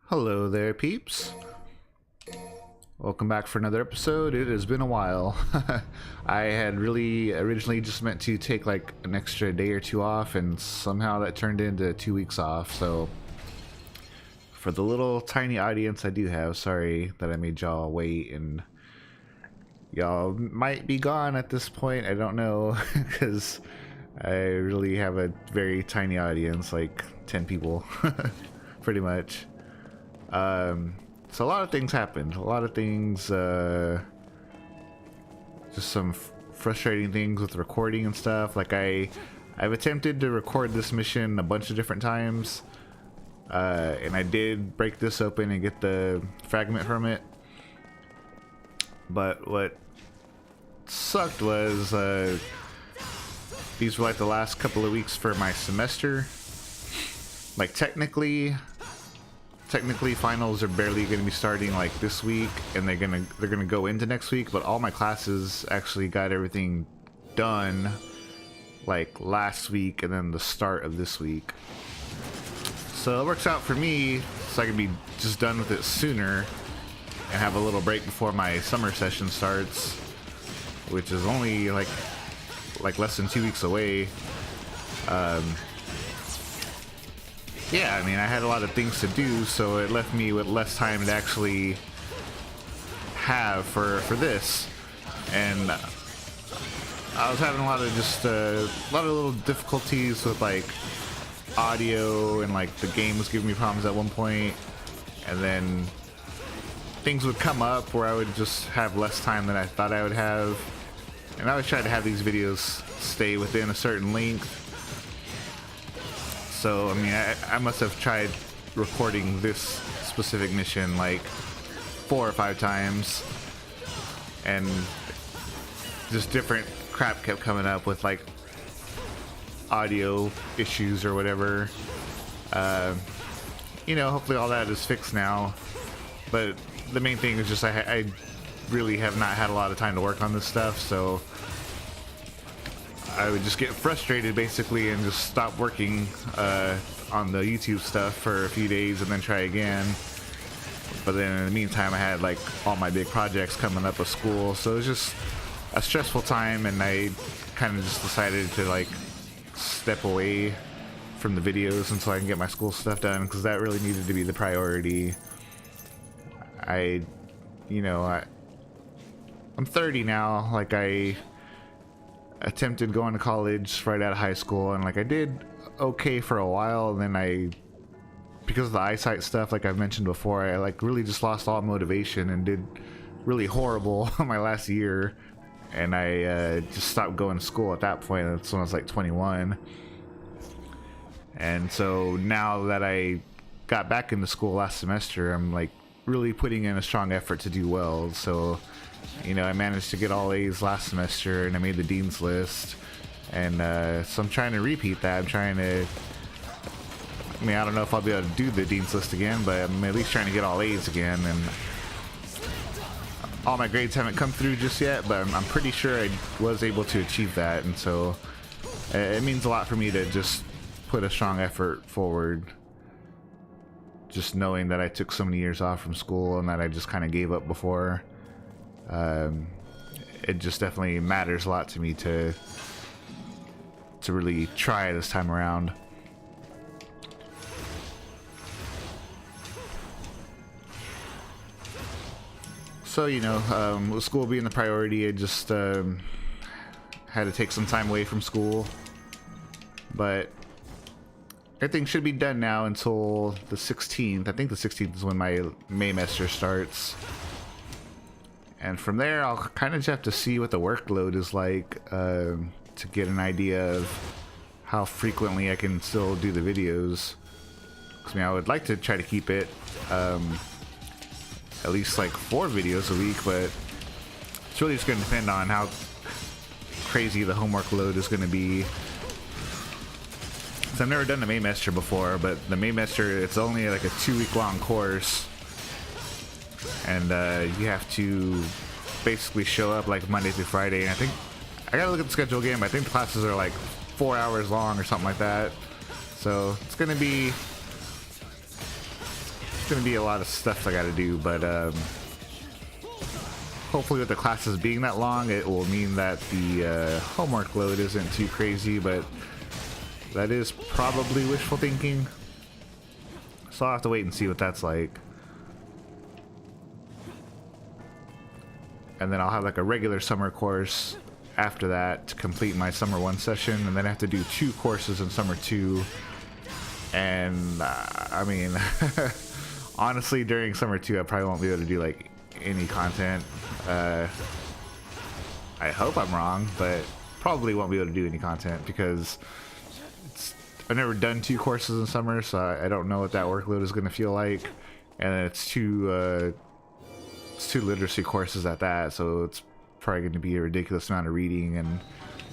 Hello there, peeps. Welcome back for another episode. It has been a while. I had really originally just meant to take like an extra day or two off, and somehow that turned into 2 weeks off. So for the little tiny audience I do have, sorry that I made y'all wait, and y'all might be gone at this point. I don't know, because I really have a very tiny audience, like 10 people, pretty much. So a lot of things happened. A lot of things, just some frustrating things with recording and stuff. Like I've attempted to record this mission a bunch of different times, and I did break this open and get the fragment from it. But what sucked was these were like the last couple of weeks for my semester. Like technically finals are barely going to be starting like this week, and they're gonna go into next week, but all my classes actually got everything done like last week and then the start of this week. So it works out for me, so I can be just done with it sooner and have a little break before my summer session starts, which is only like less than 2 weeks away. Yeah, I mean, I had a lot of things to do, so it left me with less time to actually have for this. And I was having a lot of little difficulties with like audio, and like the game was giving me problems at one point, and then things would come up where I would just have less time than I thought I would have. And I always try to have these videos stay within a certain length. So, I mean, I must have tried recording this specific mission like 4 or 5 times, and just different crap kept coming up with like audio issues or whatever. You know, hopefully all that is fixed now, but the main thing is just I really have not had a lot of time to work on this stuff, so I would just get frustrated basically and just stop working on the YouTube stuff for a few days and then try again. But then in the meantime, I had like all my big projects coming up with school, so it was just a stressful time, and I kind of just decided to like step away from the videos until I can get my school stuff done, because that really needed to be the priority. I'm 30 now. Like, I attempted going to college right out of high school, and like I did okay for a while, and then because of the eyesight stuff, like I've mentioned before, I like really just lost all motivation and did really horrible my last year, and I just stopped going to school at that point. That's when I was like 21. And so now that I got back into school last semester, I'm like really putting in a strong effort to do well. So, you know, I managed to get all A's last semester, and I made the dean's list, and so I'm trying to repeat that. I mean, I don't know if I'll be able to do the dean's list again, but I'm at least trying to get all A's again. And all my grades haven't come through just yet, but I'm pretty sure I was able to achieve that, and so it means a lot for me to just put a strong effort forward, just knowing that I took so many years off from school and that I just kind of gave up before. It just definitely matters a lot to me to really try this time around. So, you know, with school being the priority, I just had to take some time away from school, but everything should be done now until the 16th. I think the 16th is when my May semester starts. And from there, I'll kind of just have to see what the workload is like to get an idea of how frequently I can still do the videos. 'Cause, I mean, I would like to try to keep it at least like 4 videos a week, but it's really just going to depend on how crazy the homework load is going to be. So I've never done the May semester before, but the May semester, it's only like a 2-week long course. And you have to basically show up like Monday through Friday. And I think, I gotta look at the schedule again, but I think the classes are like 4 hours long or something like that. So it's gonna be gonna be a lot of stuff I gotta do, but hopefully with the classes being that long, it will mean that the homework load isn't too crazy, but that is probably wishful thinking. So I'll have to wait and see what that's like. And then I'll have like a regular summer course after that to complete my summer 1 session, and then I have to do 2 courses in summer 2. And I mean, honestly, during summer 2, I probably won't be able to do like any content. I hope I'm wrong, but probably won't be able to do any content because I've never done 2 courses in summer, so I don't know what that workload is going to feel like. And it's 2 literacy courses at that, so it's probably going to be a ridiculous amount of reading and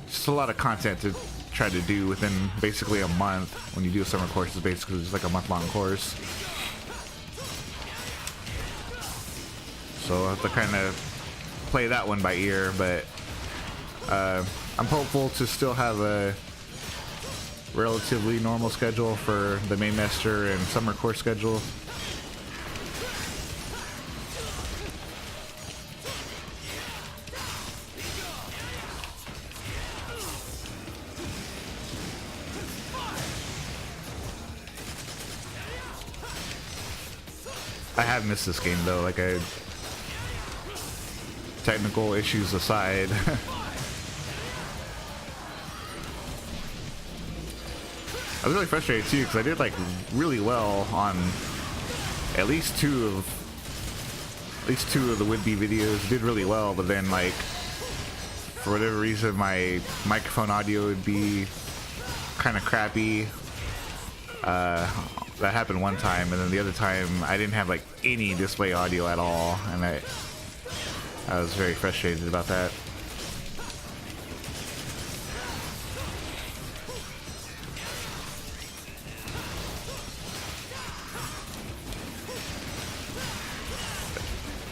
just a lot of content to try to do within basically a month. When you do a summer course, it's basically just like a month-long course. So I'll have to kind of play that one by ear, but I'm hopeful to still have a relatively normal schedule for the main semester and summer course schedule. I have missed this game though, like technical issues aside. I was really frustrated too because I did like really well on at least two of the would-be videos. Did really well, but then like for whatever reason my microphone audio would be kind of crappy. That happened one time, and then the other time I didn't have like any display audio at all, and I was very frustrated about that.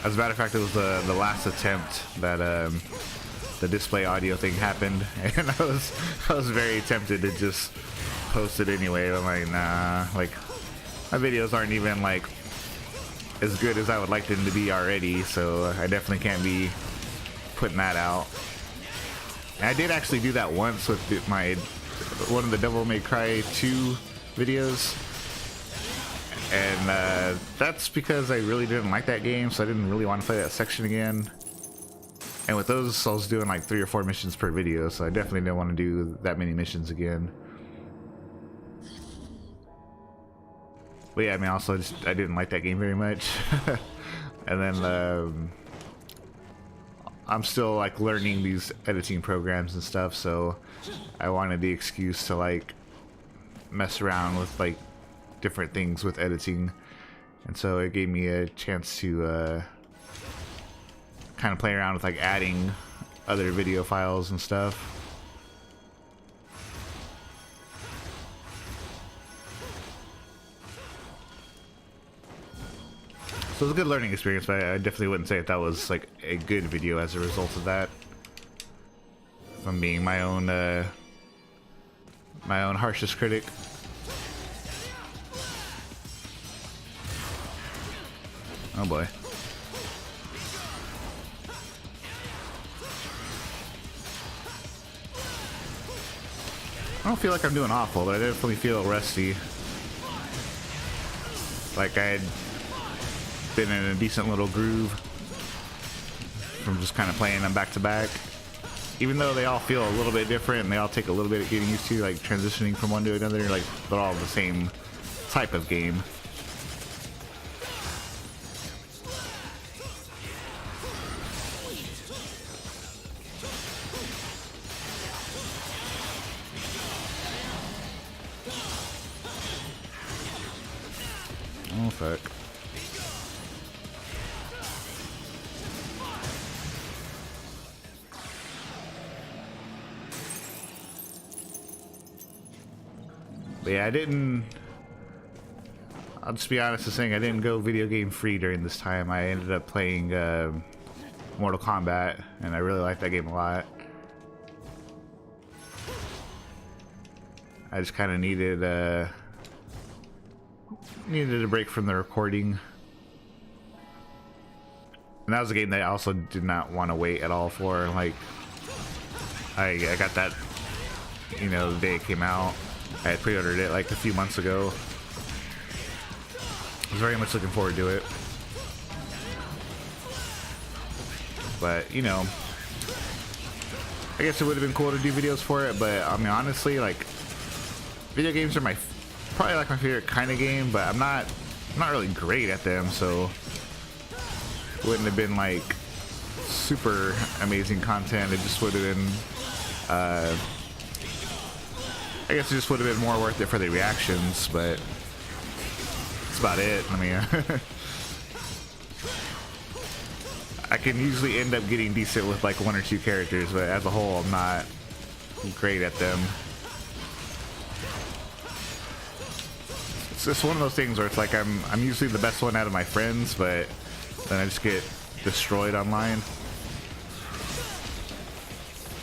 As a matter of fact, it was the last attempt that the display audio thing happened, and I was very tempted to just post it anyway. I'm like, nah, like my videos aren't even like as good as I would like them to be already, so I definitely can't be putting that out. And I did actually do that once with one of the Devil May Cry 2 videos, and that's because I really didn't like that game, so I didn't really want to play that section again. And with those, I was doing like 3 or 4 missions per video, so I definitely didn't want to do that many missions again. But yeah, I mean, also I didn't like that game very much. And then I'm still like learning these editing programs and stuff, so I wanted the excuse to like mess around with like different things with editing, and so it gave me a chance to kind of play around with like adding other video files and stuff. So it was a good learning experience, but I definitely wouldn't say that was like a good video as a result of that. If I'm being my own harshest critic. Oh boy. I don't feel like I'm doing awful, but I definitely feel rusty. Like I had been in a decent little groove from just kind of playing them back to back. Even though they all feel a little bit different and they all take a little bit of getting used to, like transitioning from one to another, like they're all the same type of game. Oh fuck. But yeah, I'll just be honest with saying I didn't go video game free during this time. I ended up playing Mortal Kombat, and I really like that game a lot. I just kind of needed needed a break from the recording. And that was a game that I also did not want to wait at all for. Like, I got that, you know, the day it came out. I had pre-ordered it like a few months ago. I was very much looking forward to it. But, you know, I guess it would have been cool to do videos for it, but I mean, honestly, like, video games are probably like my favorite kind of game, but I'm not really great at them, so it wouldn't have been like super amazing content. It just would have been, I guess it just would have been more worth it for the reactions, but that's about it. I mean, I can usually end up getting decent with like 1 or 2 characters, but as a whole, I'm not great at them. It's just one of those things where it's like I'm usually the best one out of my friends, but then I just get destroyed online.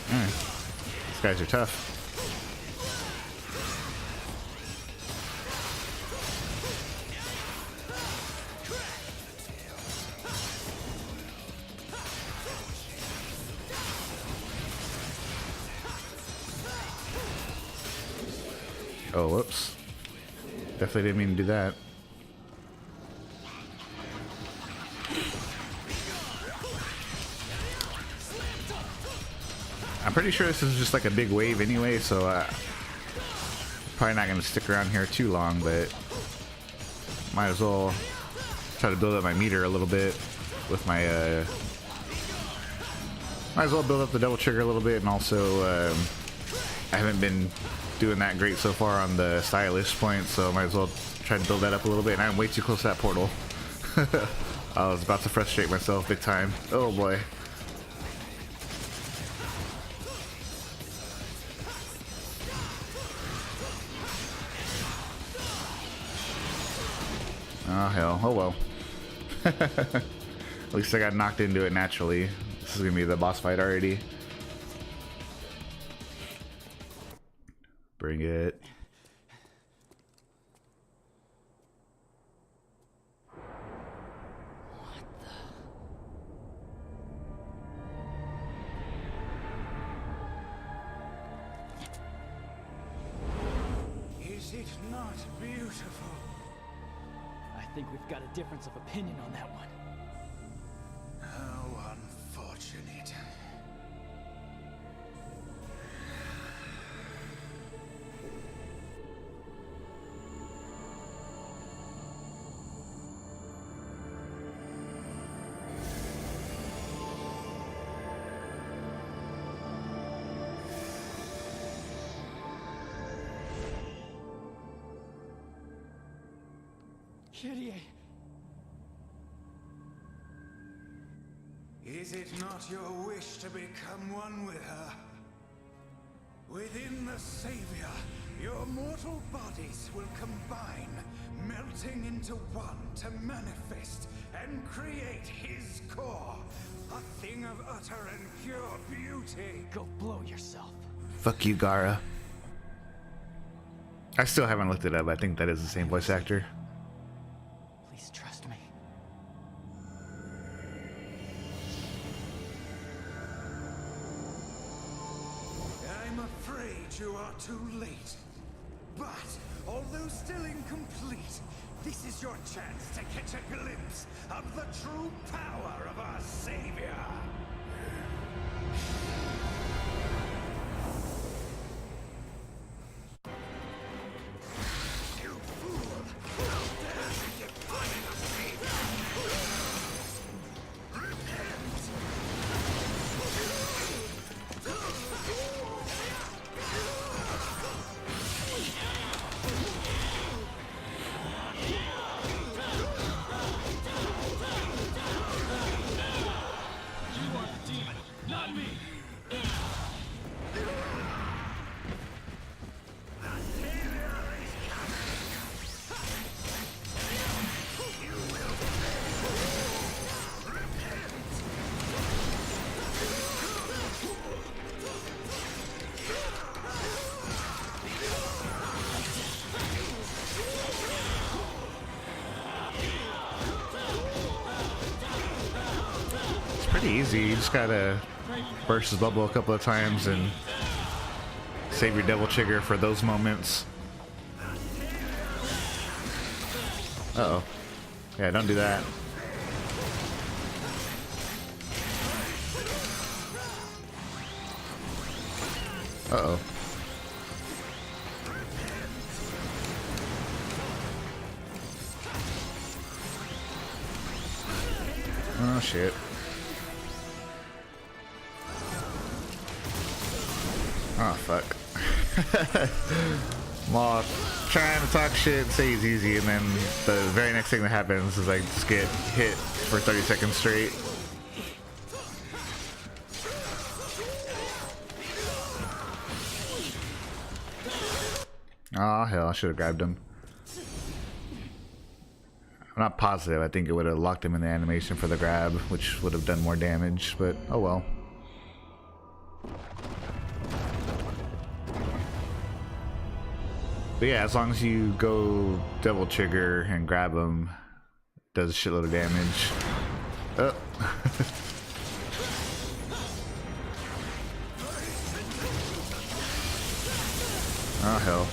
These guys are tough. Oh, whoops. Definitely didn't mean to do that. I'm pretty sure this is just like a big wave anyway, so probably not going to stick around here too long, but might as well try to build up my meter a little bit with my might as well build up the double trigger a little bit, and also I haven't been doing that great so far on the stylish point, so I might as well try to build that up a little bit. And I'm way too close to that portal. I was about to frustrate myself big time. Oh boy. Oh hell, oh well. At least I got knocked into it naturally. This is gonna be the boss fight already. Bring it. What the? Is it not beautiful? I think we've got a difference of opinion on that one. How unfortunate. Kyrie. Is it not your wish to become one with her? Within the Savior, your mortal bodies will combine, melting into one to manifest and create his core. A thing of utter and pure beauty. Go blow yourself. Fuck you, Gara. I still haven't looked it up. I think that is the same voice actor. Please trust me. I'm afraid you are too late. But, although still incomplete, this is your chance to catch a glimpse of the true power of our Savior. You fool! How dare you defy the Savior! Repent! You are the demon, not me. pretty easy. You just gotta burst his bubble a couple of times and save your devil trigger for those moments. Uh-oh. Yeah, don't do that. Uh-oh. Oh, shit. Oh, fuck. I'm all trying to talk shit, say it's easy, and then the very next thing that happens is I just get hit for 30 seconds straight. Oh, hell, I should have grabbed him. I'm not positive. I think it would have locked him in the animation for the grab, which would have done more damage, but oh well. But yeah, as long as you go double trigger and grab him, it does a shitload of damage. Oh. Oh hell.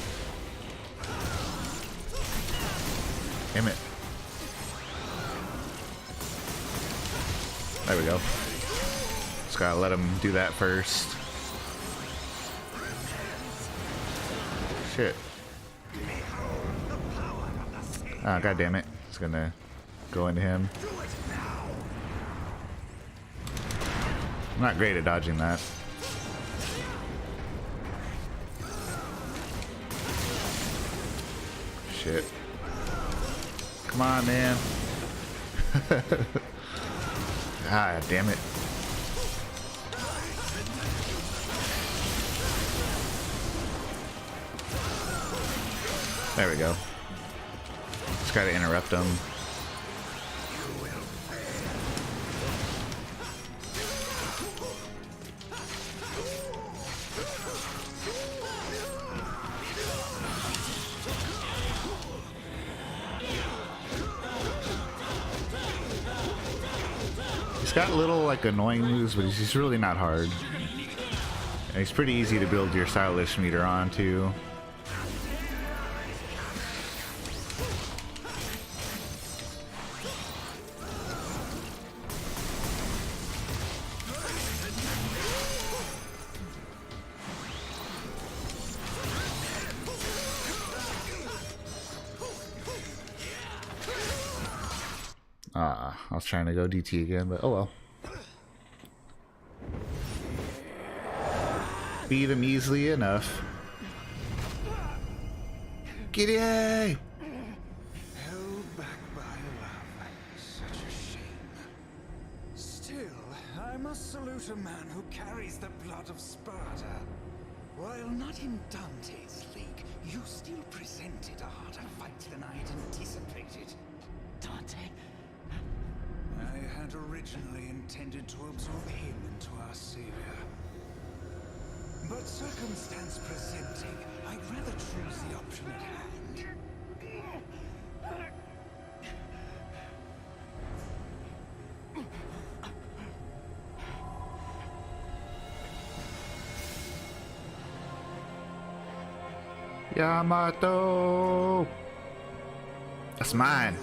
Damn it. There we go. Just gotta let him do that first. Shit. Ah, god damn it. It's gonna go into him. I'm not great at dodging that. Shit. Come on, man. Ah, damn it. There we go. Just gotta interrupt him. He's got little like annoying moves, but he's really not hard. And he's pretty easy to build your stylish meter on too. I was trying to go DT again, but oh well. Beat him easily enough. Giddy! Held back by love. Such a shame. Still, I must salute a man who carries the blood of Sparta. While not in Dante's league, you still presented a harder fight than I had anticipated. Dante? I had originally intended to absorb him into our savior. But circumstance presenting, I'd rather choose the option at hand. Yamato! That's mine.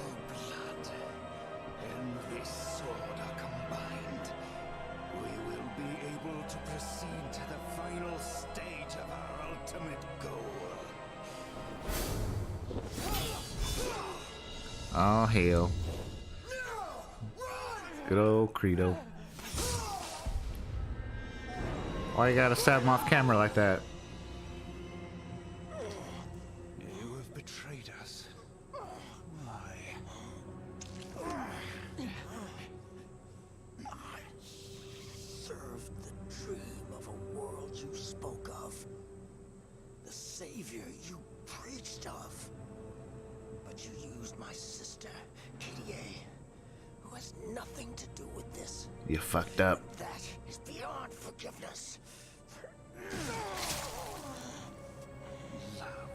Oh hell. Good old Credo. Why you gotta stab him off camera like that? You have betrayed us. Why? I served the dream of a world you spoke of. The savior you preached of. But you used my sister, Katie, who has nothing to do with this. You fucked up. That is beyond forgiveness. Love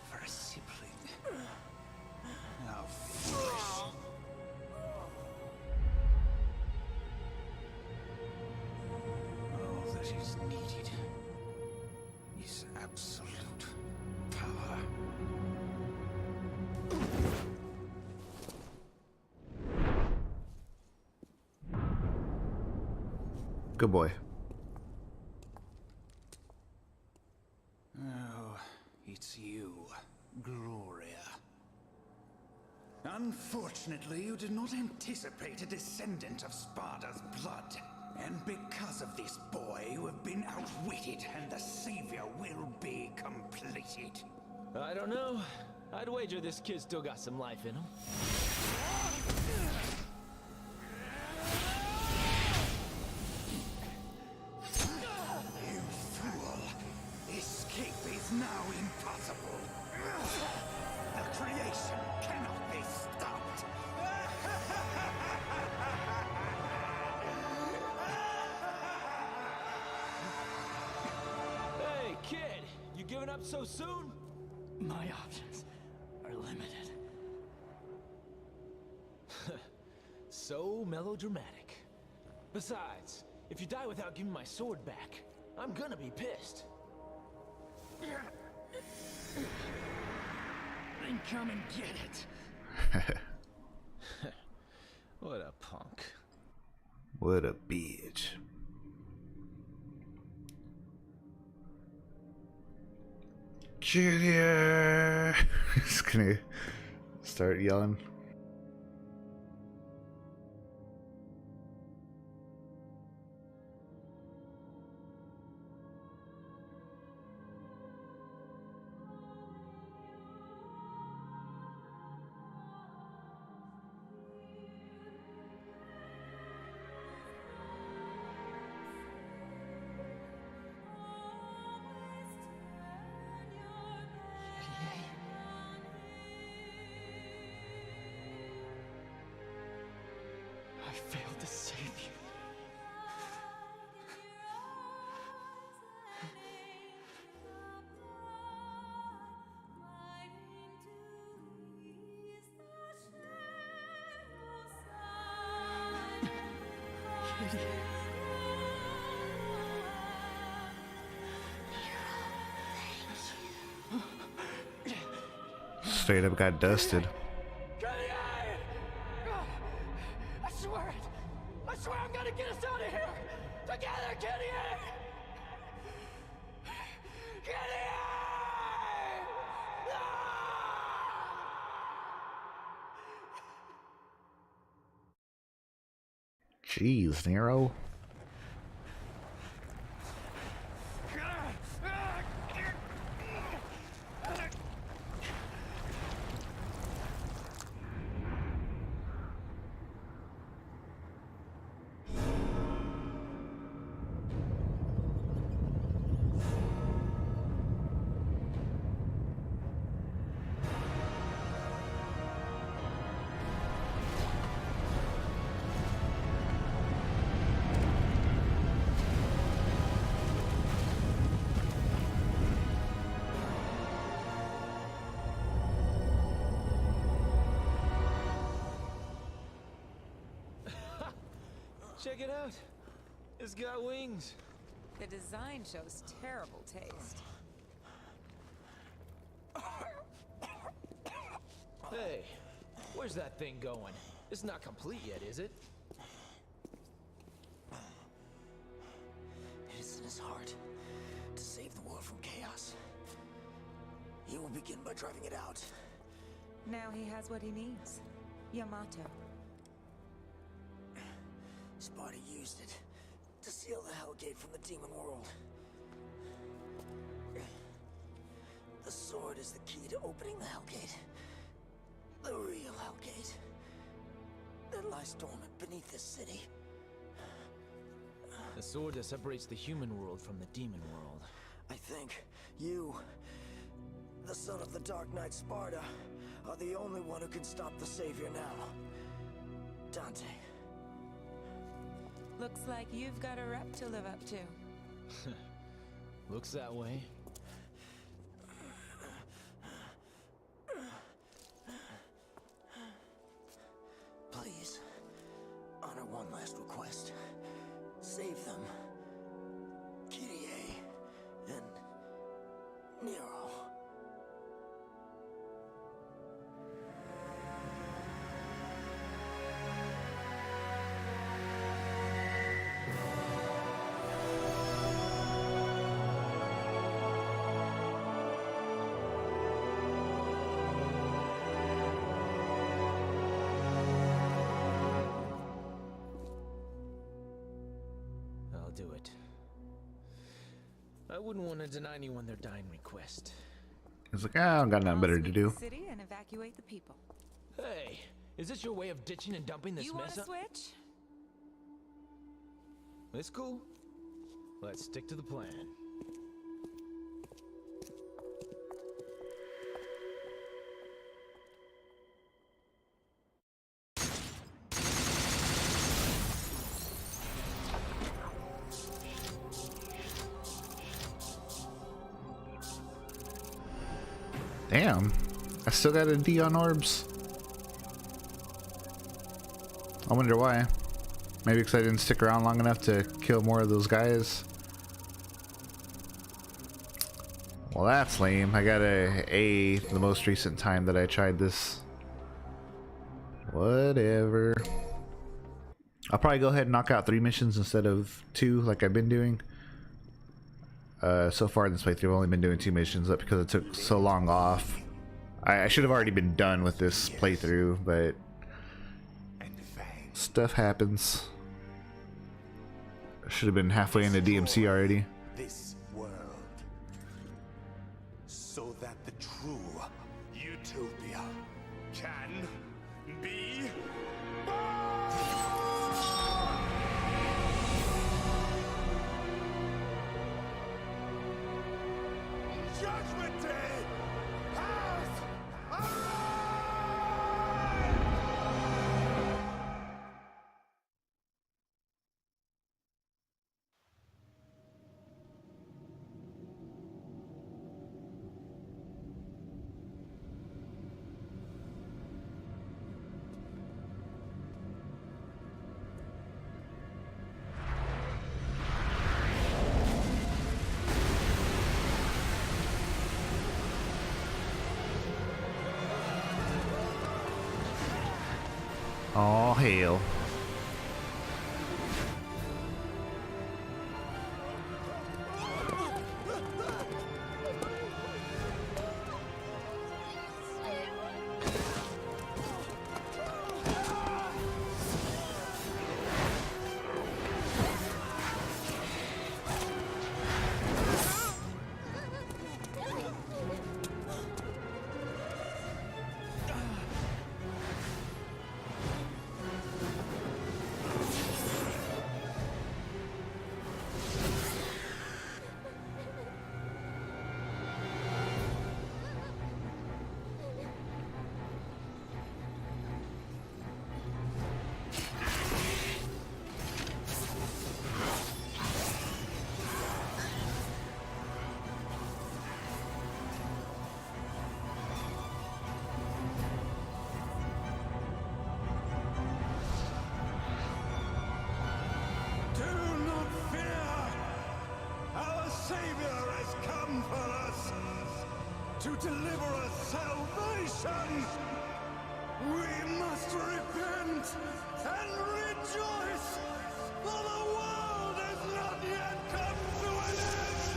for a sibling. How foolish. Good boy. Oh, it's you, Gloria. Unfortunately, you did not anticipate a descendant of Sparta's blood. And because of this boy, you have been outwitted, and the savior will be completed. I don't know. I'd wager this kid still got some life in him. You fool! Escape is now impossible. The creation cannot be stopped. Hey, kid! You giving up so soon? My options are limited. So melodramatic. Besides, if you die without giving my sword back, I'm gonna be pissed. Then come and get it. What a punk. What a bitch. Get here! Just gonna start yelling. I failed to save you. Straight up got dusted. I swear it! I swear I'm gonna get us out of here! Together, Gideon! Gideon! Jeez, Nero. Check it out. It's got wings. The design shows terrible taste. Hey, where's that thing going? It's not complete yet, is it? It is in his heart to save the world from chaos. He will begin by driving it out. Now he has what he needs. Yamato. Sparta used it to seal the Hellgate from the demon world. The sword is the key to opening the Hellgate. The real Hellgate that lies dormant beneath this city. The sword that separates the human world from the demon world. I think you, the son of the Dark Knight Sparta, are the only one who can stop the Savior now. Dante. Looks like you've got a rep to live up to. Looks that way. Please, honor one last request. Save them. Kyrie and Nero. do it. I wouldn't want to deny anyone their dying request. He's like, I don't got nothing better to Sweep do. the city and evacuate the people. Hey, is this your way of ditching and dumping this You want mess to up? switch? It's cool. Let's stick to the plan. Damn, I still got a D on orbs. I wonder why. Maybe because I didn't stick around long enough to kill more of those guys. Well, that's lame. I got a the most recent time that I tried this. Whatever. I'll probably go ahead and knock out 3 missions instead of 2 like I've been doing. So far in this playthrough, I've only been doing 2 missions up because it took so long off. I should have already been done with this playthrough, but stuff happens. I should have been halfway into DMC already. This world, so that the true utopia can be Judgment Day has Oh hell. to deliver us salvation. We must repent and rejoice, for the world has not yet come to an end.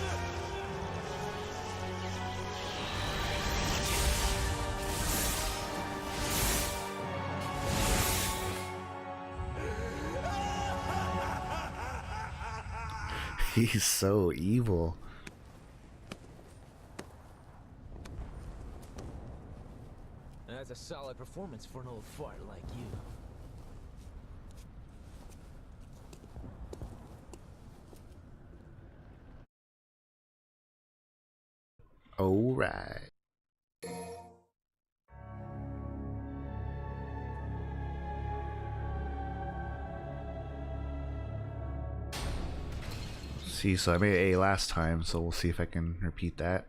He's so evil. That's a solid performance for an old fart like you. All right. See, so I made A last time, so we'll see if I can repeat that.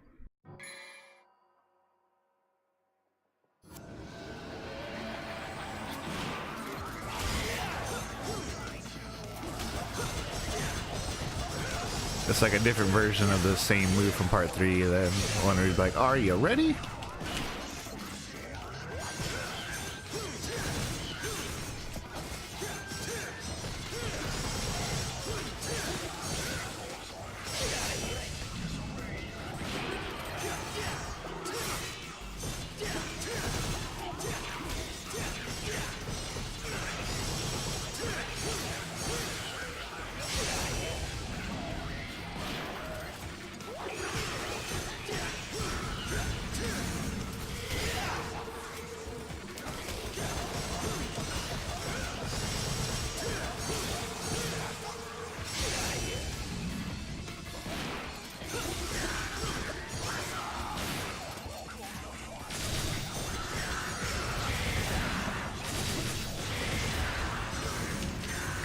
It's like a different version of the same move from part 3. Then one where he's like, "Are you ready?"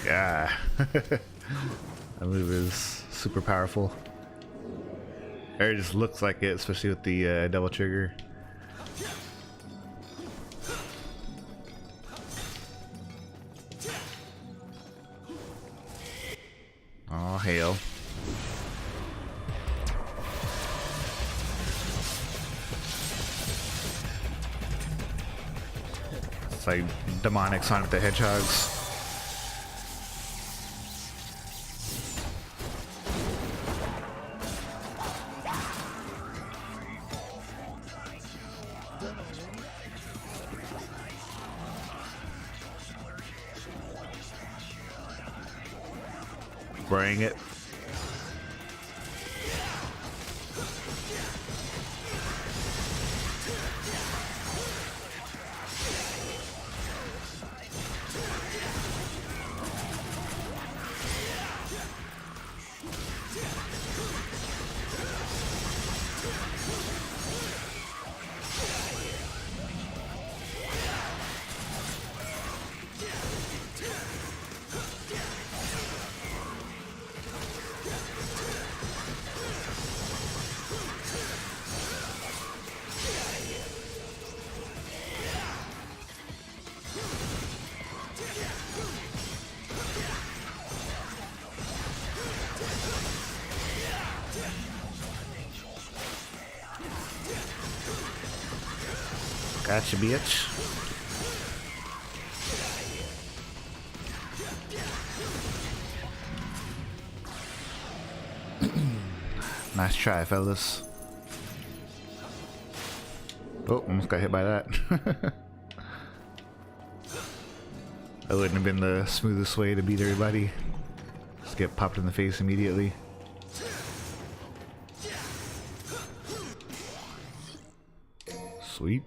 Ah. That move is super powerful. Or it just looks like it, especially with the double trigger. Oh, hell. It's like demonic Sonic the Hedgehogs. Bring it. Gotcha, bitch. Nice try, fellas. Oh, almost got hit by that. That wouldn't have been the smoothest way to beat everybody. Just get popped in the face immediately. Sweet.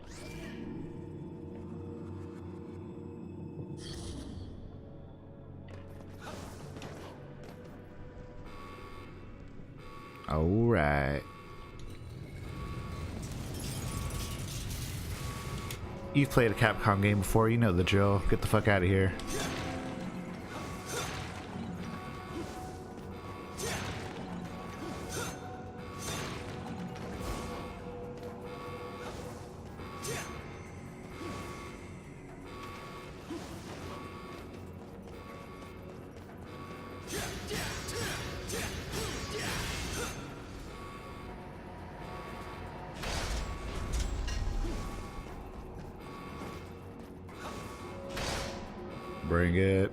Alright. You've played a Capcom game before, you know the drill. Get the fuck out of here. Bring it.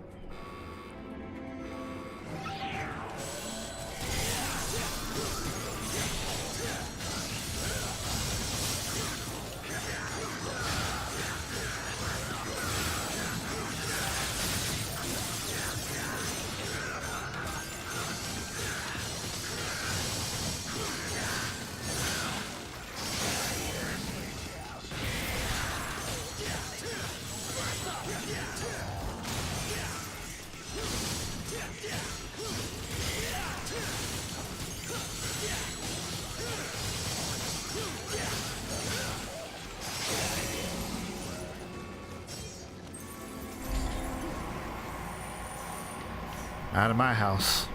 Out of my house.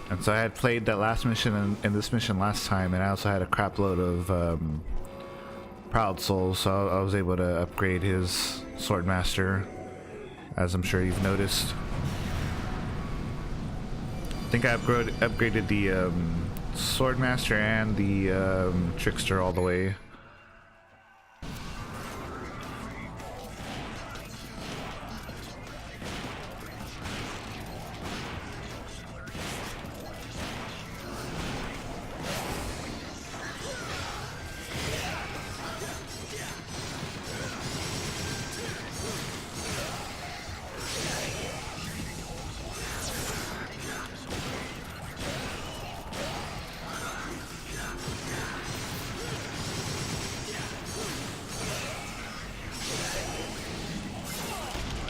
And so I had played that last mission and this mission last time, and I also had a crap load of Proud Souls, so I was able to upgrade his Swordmaster, as I'm sure you've noticed. I think I upgraded the Swordmaster and the Trickster all the way.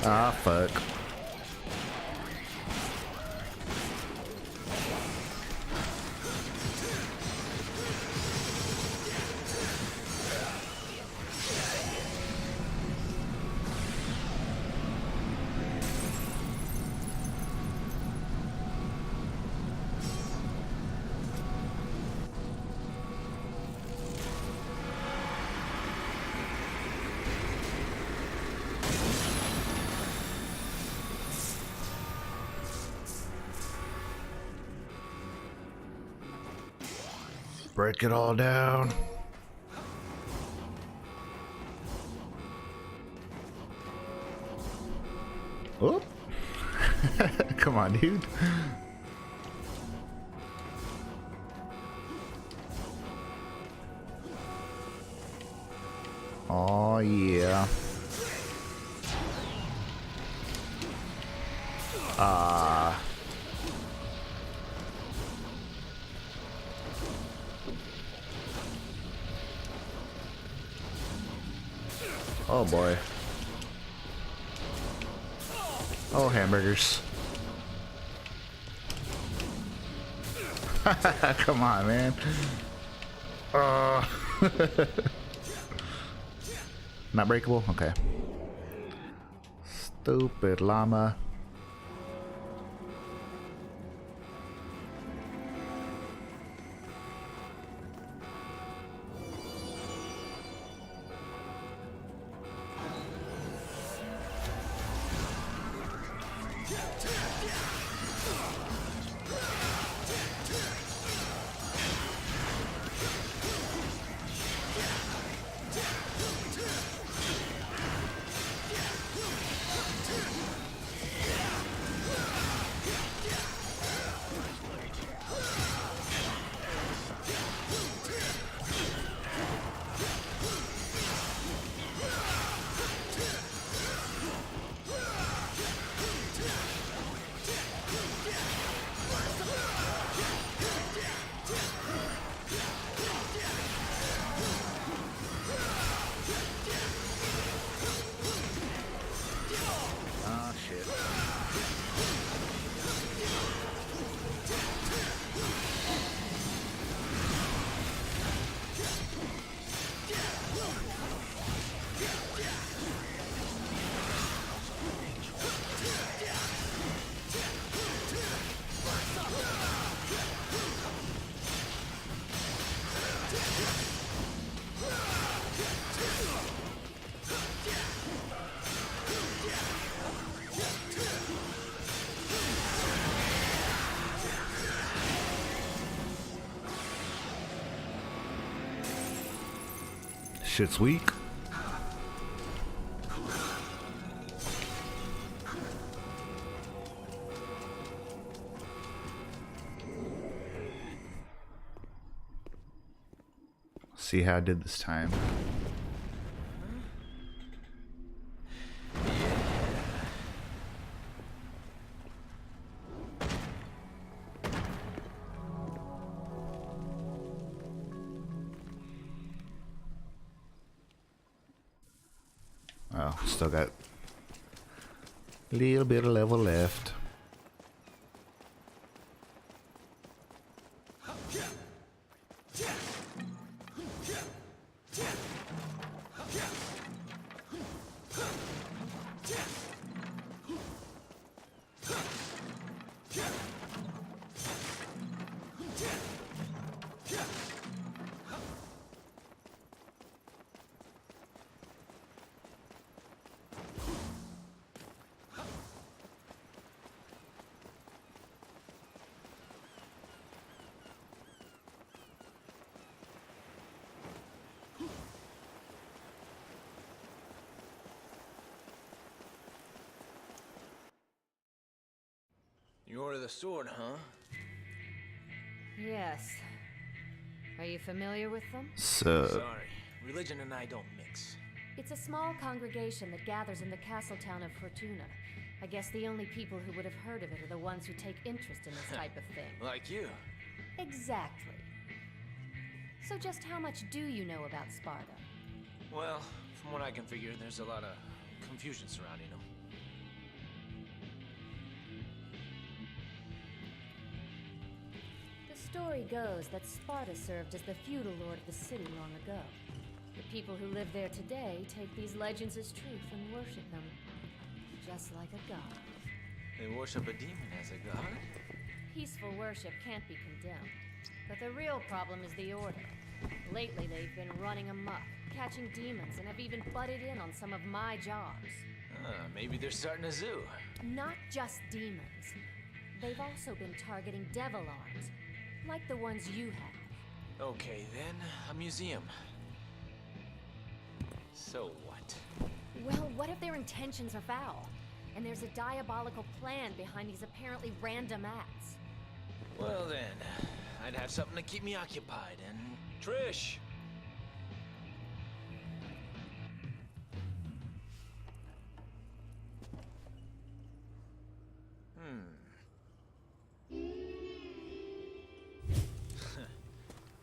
Ah, fuck. Break it all down. Oh. Come on, dude. Oh, yeah. Oh boy. Oh, hamburgers. Come on, man. Not breakable? Okay. Stupid llama. Shit's weak. See how I did this time. Oh, still got a little bit of level left. You order the sword, huh? Yes. Are you familiar with them? So, Sorry. Religion and I don't mix. It's a small congregation that gathers in the castle town of Fortuna. I guess the only people who would have heard of it are the ones who take interest in this type of thing. Like you. Exactly. So just how much do you know about Sparta? Well, from what I can figure, there's a lot of confusion surrounding them. story goes that Sparta served as the feudal lord of the city long ago. The people who live there today take these legends as truth and worship them, just like a god. They worship a demon as a god? Peaceful worship can't be condemned, but the real problem is the Order. Lately, they've been running amok, catching demons, and have even butted in on some of my jobs. Maybe they're starting a zoo. Not just demons. They've also been targeting devil arms, like the ones you have. Okay, then, a museum. So what? Well, what if their intentions are foul? And there's a diabolical plan behind these apparently random acts? Well then, I'd have something to keep me occupied, and... Trish!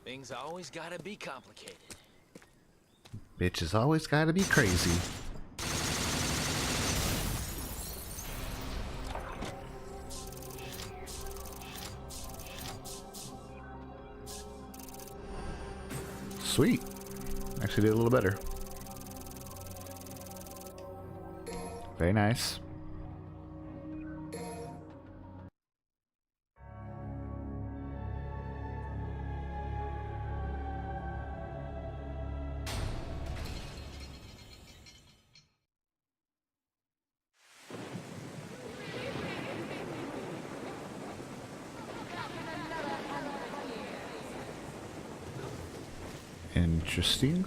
Things always gotta be complicated. Bitches always gotta be crazy. Sweet. Actually did a little better. Very nice. Interesting.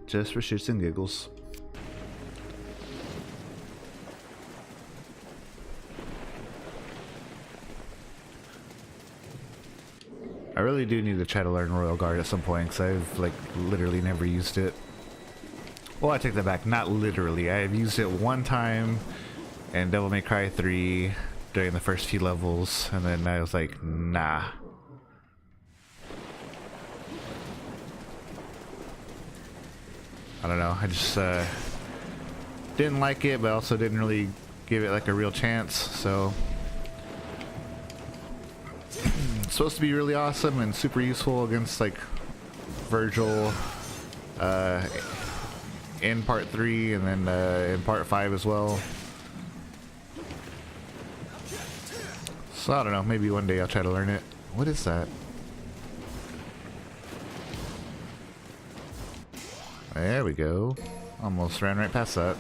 Just for shits and giggles. I really do need to try to learn Royal Guard at some point, because I've like literally never used it. Well, I take that back, not literally. I've used it one time in Devil May Cry 3 during the first few levels, and then I was like, nah. I don't know, I just didn't like it, but also didn't really give it like a real chance, so it's supposed to be really awesome and super useful against like Virgil in part 3 and then in part 5 as well. So I don't know, maybe one day I'll try to learn it. What is that? There we go. Almost ran right past that.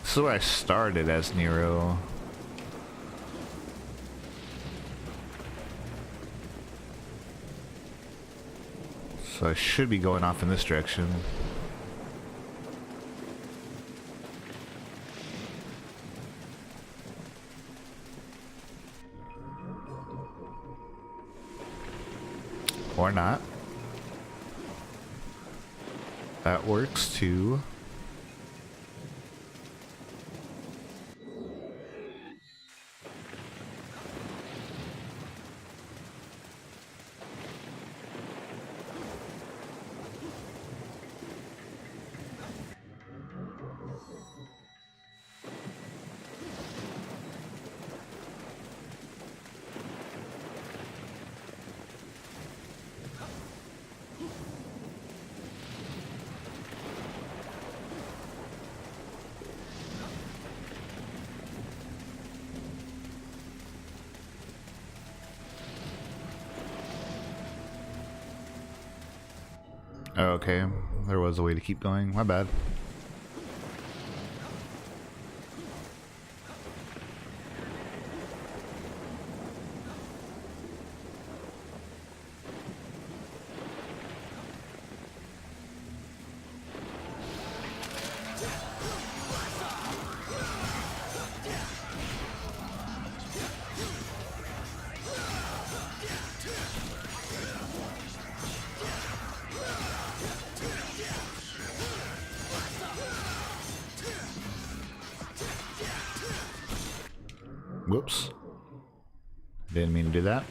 So I started as Nero. So I should be going off in this direction. Or not. That works too. Okay, there was a way to keep going. My bad. Whoops. Didn't mean to do that.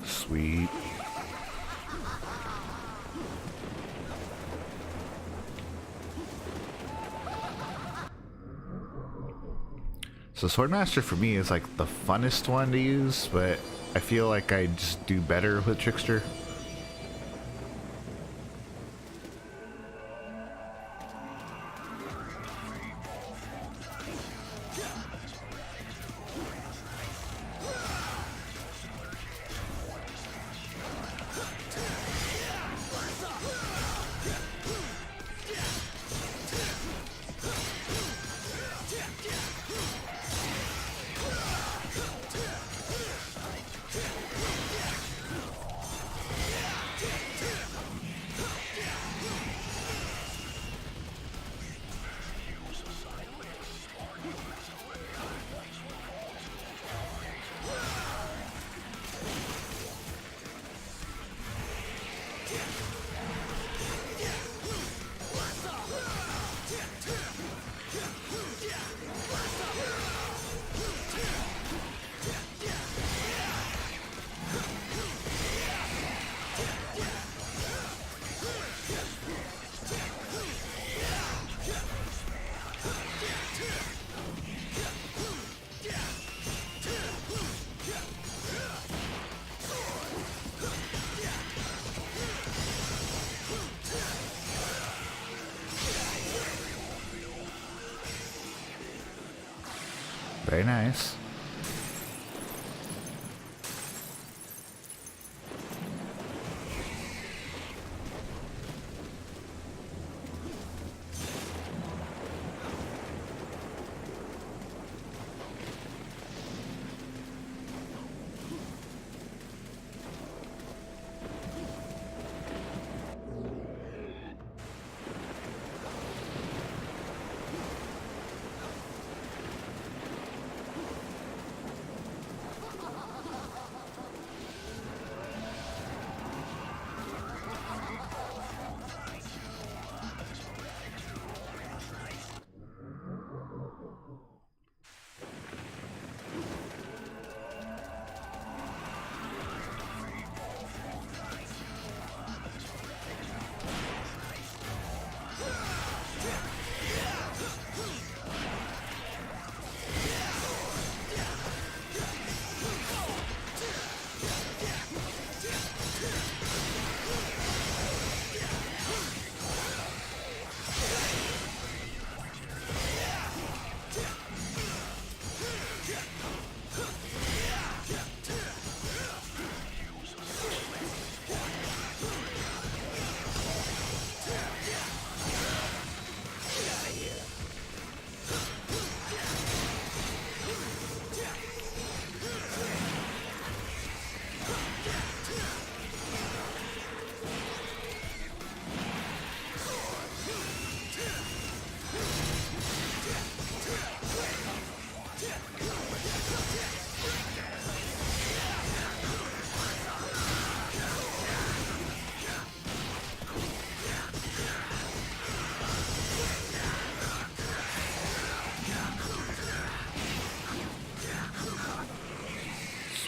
Sweet. So Swordmaster for me is like the funnest one to use, but I feel like I just do better with Trickster. Very nice.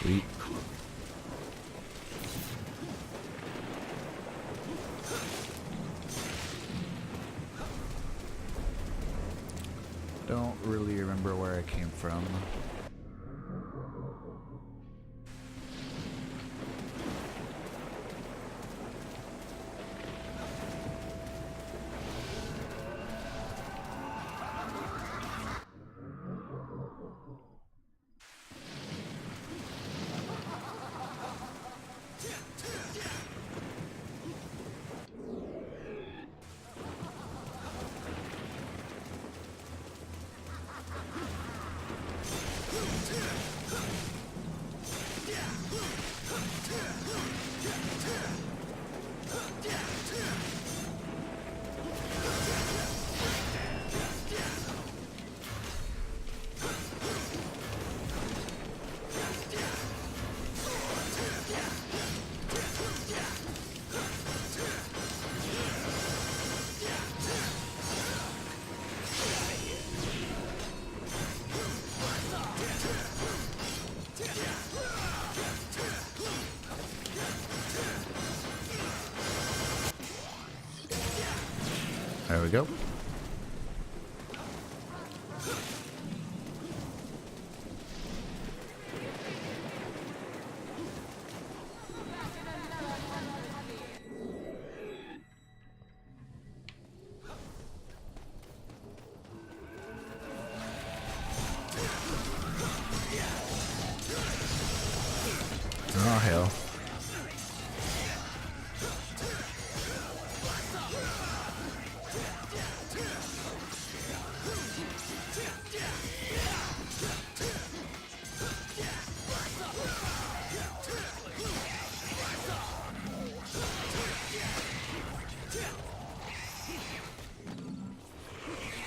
Sweet. Don't really remember where I came from. There we go. Oh, hell.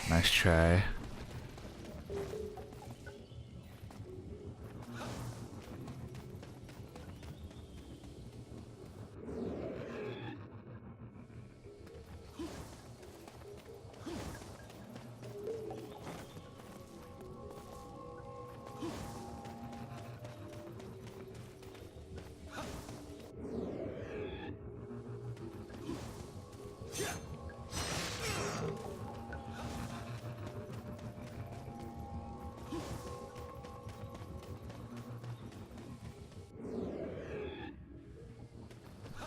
Nice try.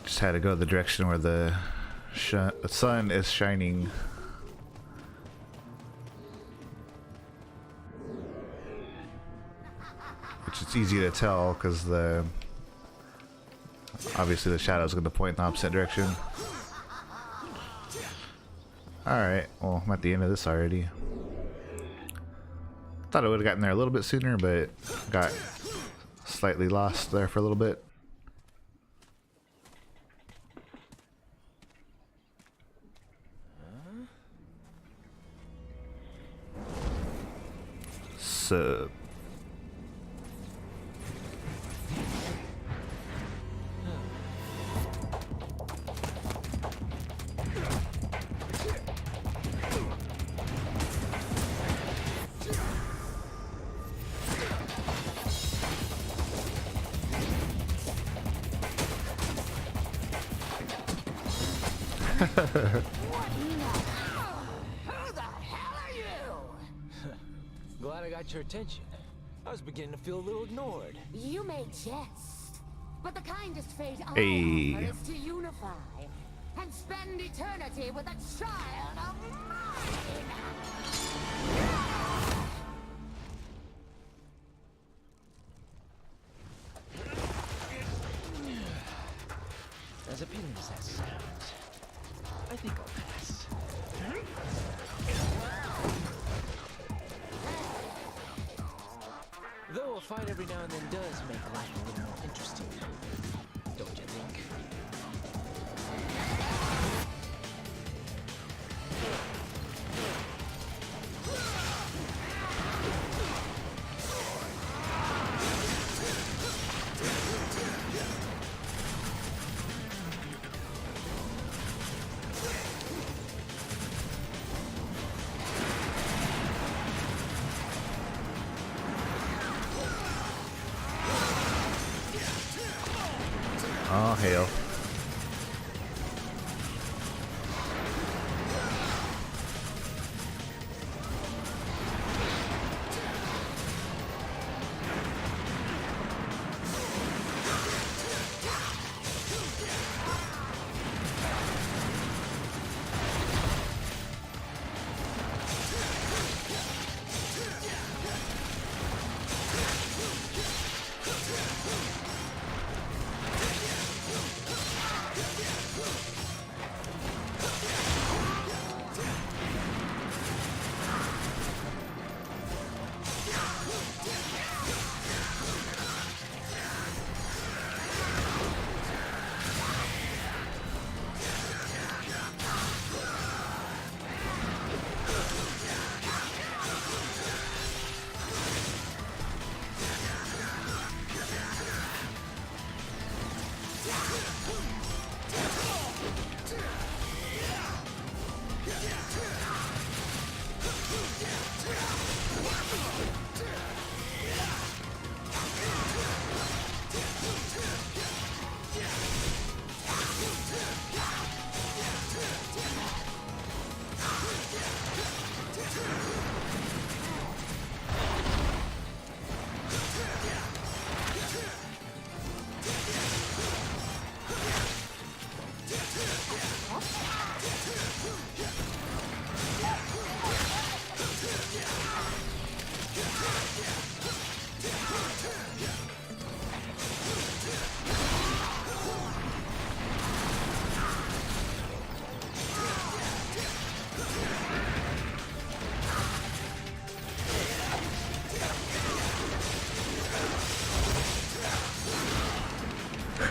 Just had to go the direction where the sun is shining. Which is easy to tell because obviously the shadow is going to point in the opposite direction. Alright, well, I'm at the end of this already. Thought I would have gotten there a little bit sooner, but got slightly lost there for a little bit. So Who the hell are you? Glad I got your attention. I was beginning to feel a little ignored. You may jest, but the kindest fate I Hey. offer is to unify and spend eternity with a child of mine. As appealing as that sounds, I think I'll pass. Though a fight every now and then does make life a little more interesting, don't you think? oh hell.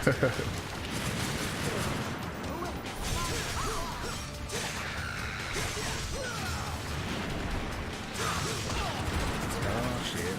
Oh shit.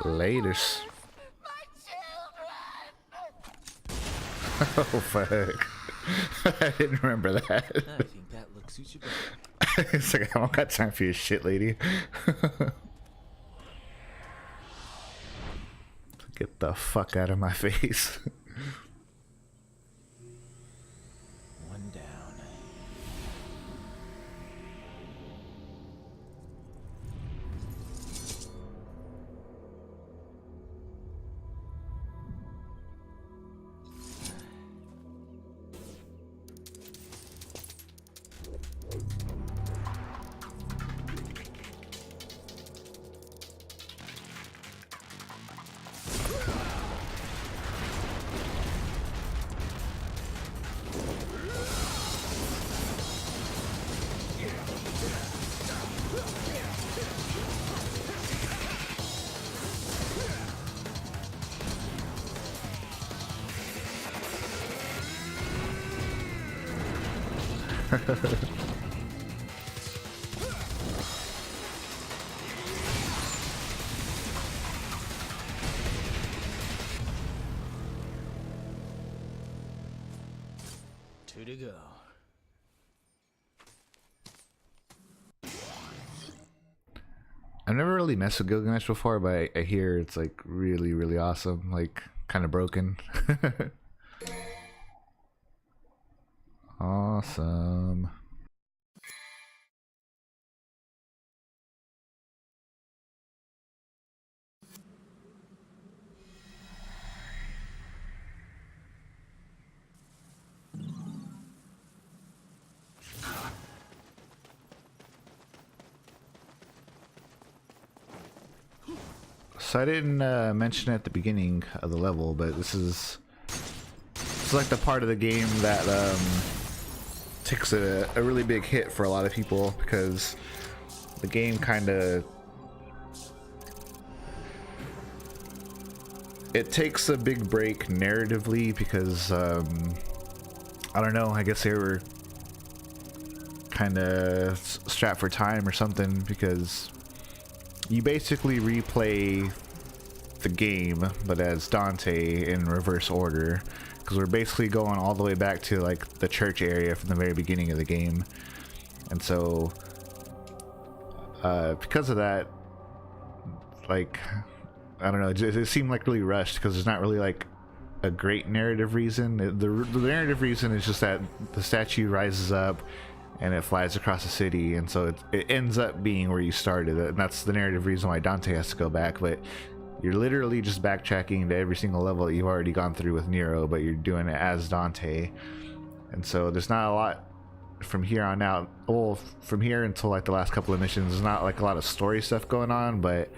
Laters. Oh fuck. I didn't remember that. I think that look suits you better. It's like, I don't got time for your shit, lady. Get the fuck out of my face. One down. Two to go. I've never really messed with Gilgamesh before, but I hear it's like really, really awesome. Like kind of broken. Awesome. So I didn't mention it at the beginning of the level, but this is like the part of the game that takes a really big hit for a lot of people, because the game kind of, it takes a big break narratively because I don't know, I guess they were kind of strapped for time or something, because you basically replay the game but as Dante in reverse order, because we're basically going all the way back to like the church area from the very beginning of the game. And so because of that, like, I don't know, it seemed like really rushed, because there's not really like a great narrative reason. The narrative reason is just that the statue rises up and it flies across the city, and so it ends up being where you started, and that's the narrative reason why Dante has to go back. But you're literally just backtracking to every single level that you've already gone through with Nero, but you're doing it as Dante. And so there's not a lot from here on out, well, from here until like the last couple of missions, there's not like a lot of story stuff going on, but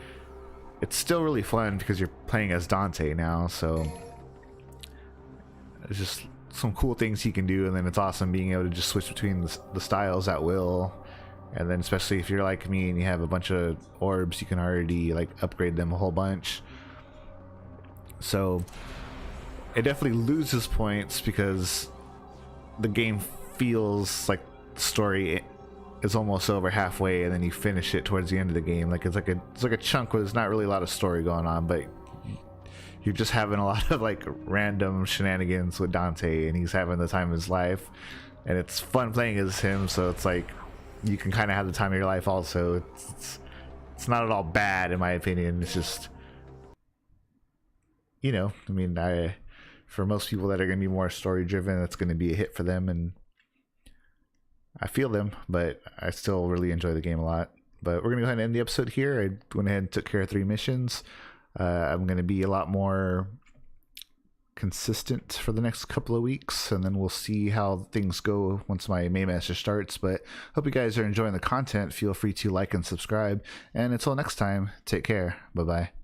it's still really fun because you're playing as Dante now. So it's just some cool things he can do, and then it's awesome being able to just switch between the styles at will. And then especially if you're like me and you have a bunch of orbs, you can already like upgrade them a whole bunch. So it definitely loses points because the game feels like the story is almost over halfway, and then you finish it towards the end of the game. Like it's like a chunk where there's not really a lot of story going on, but you're just having a lot of like random shenanigans with Dante, and he's having the time of his life, and it's fun playing as him. So it's like you can kind of have the time of your life also. It's not at all bad in my opinion. It's just, you know, I mean, for most people that are going to be more story driven, it's going to be a hit for them. And I feel them, but I still really enjoy the game a lot. But we're going to go ahead and end the episode here. I went ahead and took care of 3 missions. I'm going to be a lot more consistent for the next couple of weeks, and then we'll see how things go once my main master starts. But hope you guys are enjoying the content. Feel free to like and subscribe. And until next time, take care. Bye-bye.